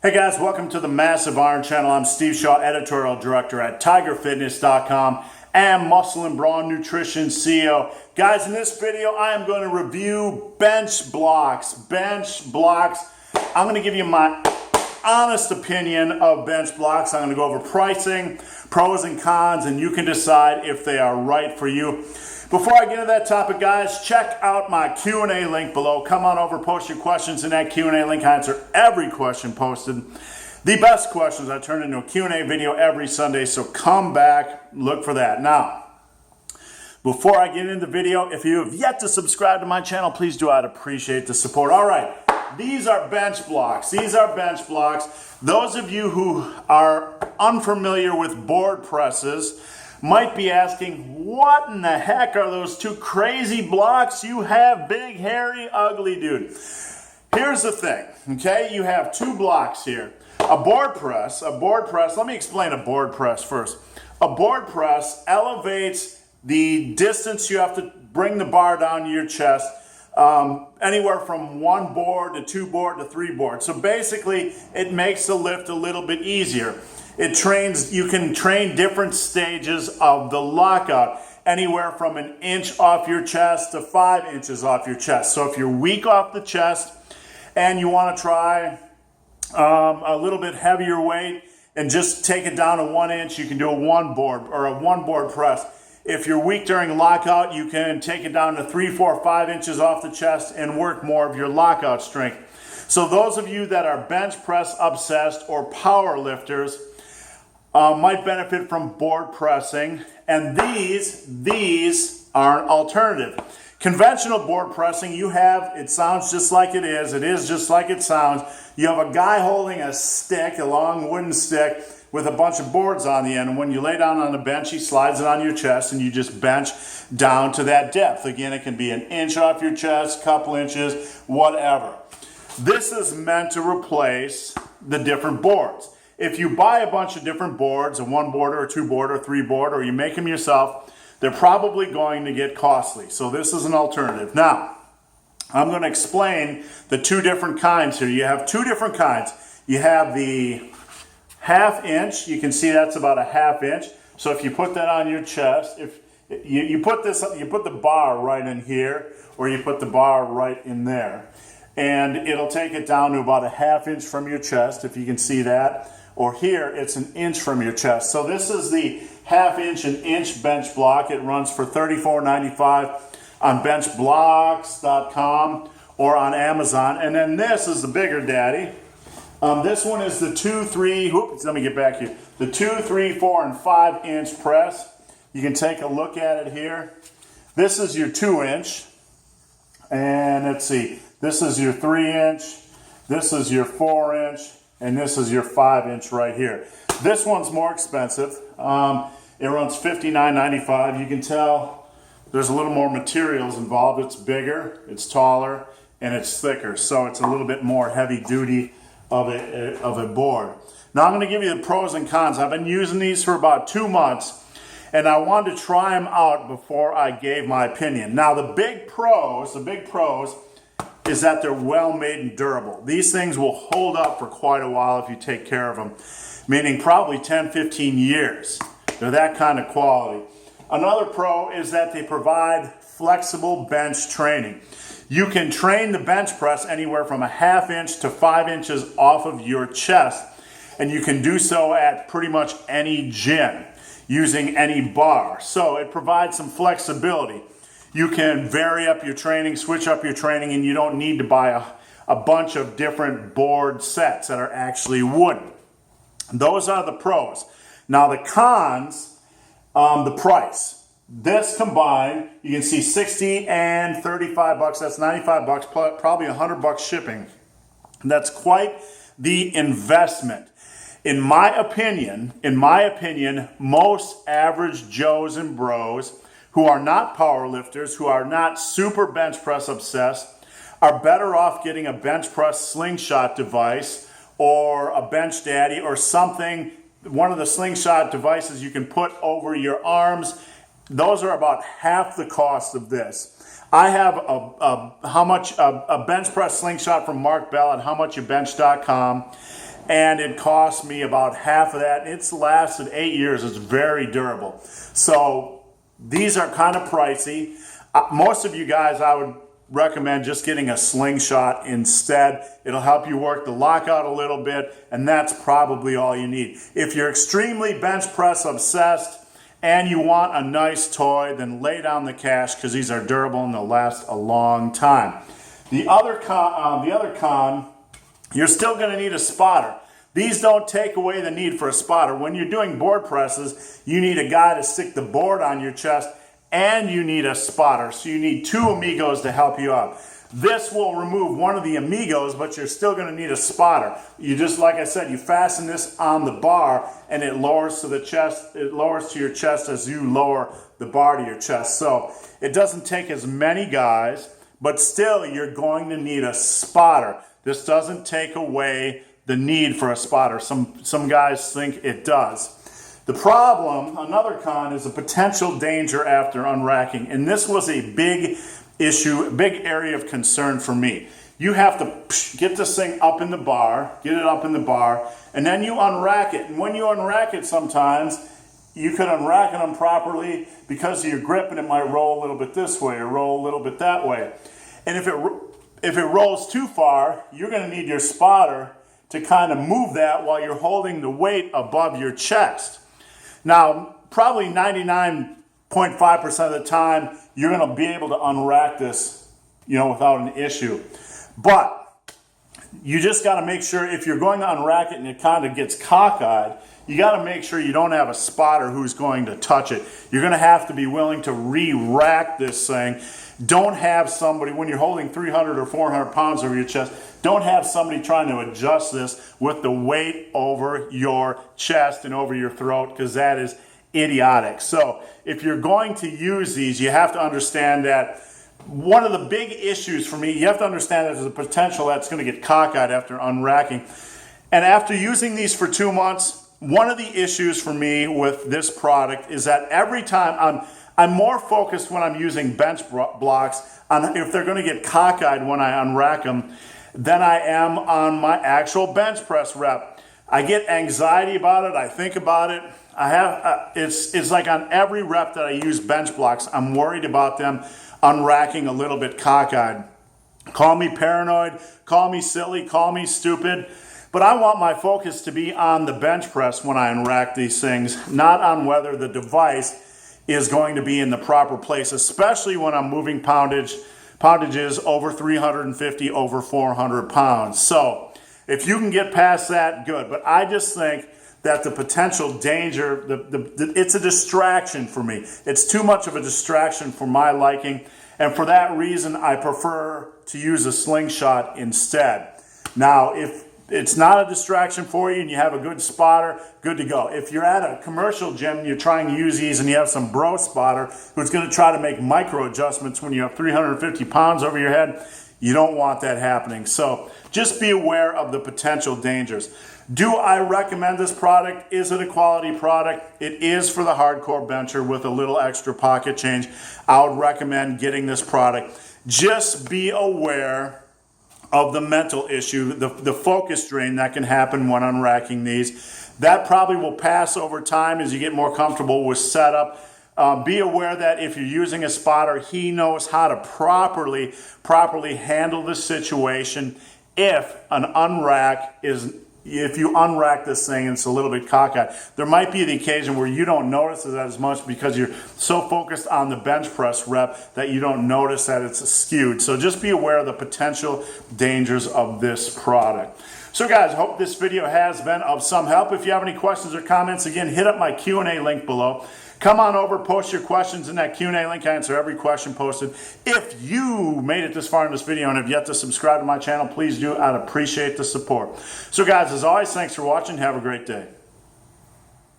Hey guys, welcome to the Massive Iron Channel. I'm Steve Shaw, editorial director at TigerFitness.com and Muscle and Brawn Nutrition CEO. Guys, in this video, I am going to review bench blocks. I'm going to give you my honest opinion of bench blocks. I'm going to go over pricing, pros and cons, and you can decide if they are right for you. Before I get into that topic, guys, check out my Q&A link below. Come on over, post your questions in that Q&A link. I answer every question posted. The best questions I turn into a Q&A video every Sunday, so come back, look for that. Now, before I get into the video, if you have yet to subscribe to my channel, please do. I'd appreciate the support. All right, these are bench blocks. Those of you who are unfamiliar with board presses might be asking, what in the heck are those two crazy blocks you have, big, hairy, ugly dude? Here's the thing, okay? You have two blocks here. A board press, let me explain a board press first. A board press elevates the distance you have to bring the bar down to your chest, anywhere from one board to two board to three board. So basically, it makes the lift a little bit easier. You can train different stages of the lockout, anywhere from an inch off your chest to 5 inches off your chest. So if you're weak off the chest and you want to try a little bit heavier weight and just take it down to 1 inch, you can do a one board press. If you're weak during lockout, you can take it down to 3, 4, 5 inches off the chest and work more of your lockout strength. So those of you that are bench press obsessed or power lifters might benefit from board pressing, and these are an alternative. Conventional board pressing, it sounds just like it is just like it sounds. You have a guy holding a stick, a long wooden stick, with a bunch of boards on the end, and when you lay down on the bench, he slides it on your chest, and you just bench down to that depth. Again, it can be an inch off your chest, couple inches, whatever. This is meant to replace the different boards. If you buy a bunch of different boards, a one board or a two board or three board, or you make them yourself, they're probably going to get costly. So this is an alternative. Now, I'm going to explain the two different kinds here. You have two different kinds. You have the half inch. You can see that's about a half inch. So if you put that on your chest, if you put the bar right in here, or you put the bar right in there, and it'll take it down to about a half inch from your chest, if you can see that. Or here, it's an inch from your chest. So this is the half inch and inch bench block. It runs for $34.95 on benchblocks.com or on Amazon. And then this is the bigger daddy. This one is the 2, 3, let me get back here. The 2, 3, 4, and 5 inch press. You can take a look at it here. This is your 2 inch. And let's see, this is your 3 inch. This is your 4 inch. And this is your 5 inch right here. This one's more expensive. It runs $59.95. You can tell there's a little more materials involved. It's bigger, it's taller, and it's thicker. So it's a little bit more heavy duty of a board. Now I'm going to give you the pros and cons. I've been using these for about 2 months, and I wanted to try them out before I gave my opinion. Now the big pros is that they're well made and durable. These things will hold up for quite a while if you take care of them, meaning probably 10, 15 years. They're that kind of quality. Another pro is that they provide flexible bench training. You can train the bench press anywhere from a half inch to 5 inches off of your chest, and you can do so at pretty much any gym using any bar. So it provides some flexibility. You can vary up your training, switch up your training, and you don't need to buy a bunch of different board sets that are actually wooden. Those are the pros. Now the cons, the price. This combined, you can see 60 and 35 bucks, that's 95 bucks, probably 100 bucks shipping. That's quite the investment. In my opinion, most average Joes and bros who are not power lifters, who are not super bench press obsessed, are better off getting a bench press slingshot device or a bench daddy or something, one of the slingshot devices you can put over your arms. Those are about half the cost of this. I have a bench press slingshot from Mark Bell at howmuchyoubench.com, and it cost me about half of that. It's lasted 8 years. It's very durable. So these are kind of pricey. Most of you guys, I would recommend just getting a slingshot instead. It'll help you work the lockout a little bit, and that's probably all you need. If you're extremely bench press obsessed and you want a nice toy, then lay down the cash, because these are durable and they'll last a long time. The other con, you're still going to need a spotter. These don't take away the need for a spotter. When you're doing board presses, you need a guy to stick the board on your chest, and you need a spotter. So you need 2 amigos to help you out. This will remove one of the amigos, but you're still going to need a spotter. You just, like I said, you fasten this on the bar, and it lowers to the chest. It lowers to your chest as you lower the bar to your chest. So it doesn't take as many guys, but still you're going to need a spotter. This doesn't take away the need for a spotter. Some guys think it does. The problem, another con, is a potential danger after unracking. And this was a big issue, a big area of concern for me. You have to get this thing up in the bar, get it up in the bar, and then you unrack it. And when you unrack it sometimes, you could unrack it improperly because of your grip, and it might roll a little bit this way or roll a little bit that way. And if it rolls too far, you're going to need your spotter to kind of move that while you're holding the weight above your chest. Now, probably 99.5% of the time, you're going to be able to unrack this, without an issue. But you just got to make sure, if you're going to unrack it and it kind of gets cockeyed, you got to make sure you don't have a spotter who's going to touch it. You're going to have to be willing to re-rack this thing. Don't have somebody, when you're holding 300 or 400 pounds over your chest, don't have somebody trying to adjust this with the weight over your chest and over your throat, because that is idiotic. So if you're going to use these, you have to understand that one of the big issues for me, you have to understand that there's a potential that's going to get cockeyed after unracking. And after using these for 2 months, one of the issues for me with this product is that every time I'm more focused when I'm using bench blocks on if they're going to get cockeyed when I unrack them than I am on my actual bench press rep. I get anxiety about it. I think about it. I have it's like on every rep that I use bench blocks, I'm worried about them unracking a little bit cockeyed. Call me paranoid, call me silly, call me stupid, but I want my focus to be on the bench press when I unrack these things, not on whether the device is going to be in the proper place, especially when I'm moving poundages over 350, over 400 pounds. So if you can get past that, good. But I just think that the potential danger, it's a distraction for me. It's too much of a distraction for my liking. And for that reason, I prefer to use a slingshot instead. Now, if it's not a distraction for you and you have a good spotter, good to go. If you're at a commercial gym and you're trying to use these and you have some bro spotter who's going to try to make micro adjustments when you have 350 pounds over your head, you don't want that happening. So just be aware of the potential dangers. Do I recommend this product? Is it a quality product? It is for the hardcore bencher with a little extra pocket change. I would recommend getting this product. Just be aware of the mental issue, the focus drain that can happen when unracking these. That probably will pass over time as you get more comfortable with setup. Be aware that if you're using a spotter, he knows how to properly handle the situation. If you unrack this thing and it's a little bit cockeyed, there might be the occasion where you don't notice it as much because you're so focused on the bench press rep that you don't notice that it's skewed. So just be aware of the potential dangers of this product. So guys, I hope this video has been of some help. If you have any questions or comments, again, hit up my Q&A link below. Come on over, post your questions in that Q&A link. I answer every question posted. If you made it this far in this video and have yet to subscribe to my channel, please do. I'd appreciate the support. So guys, as always, thanks for watching. Have a great day.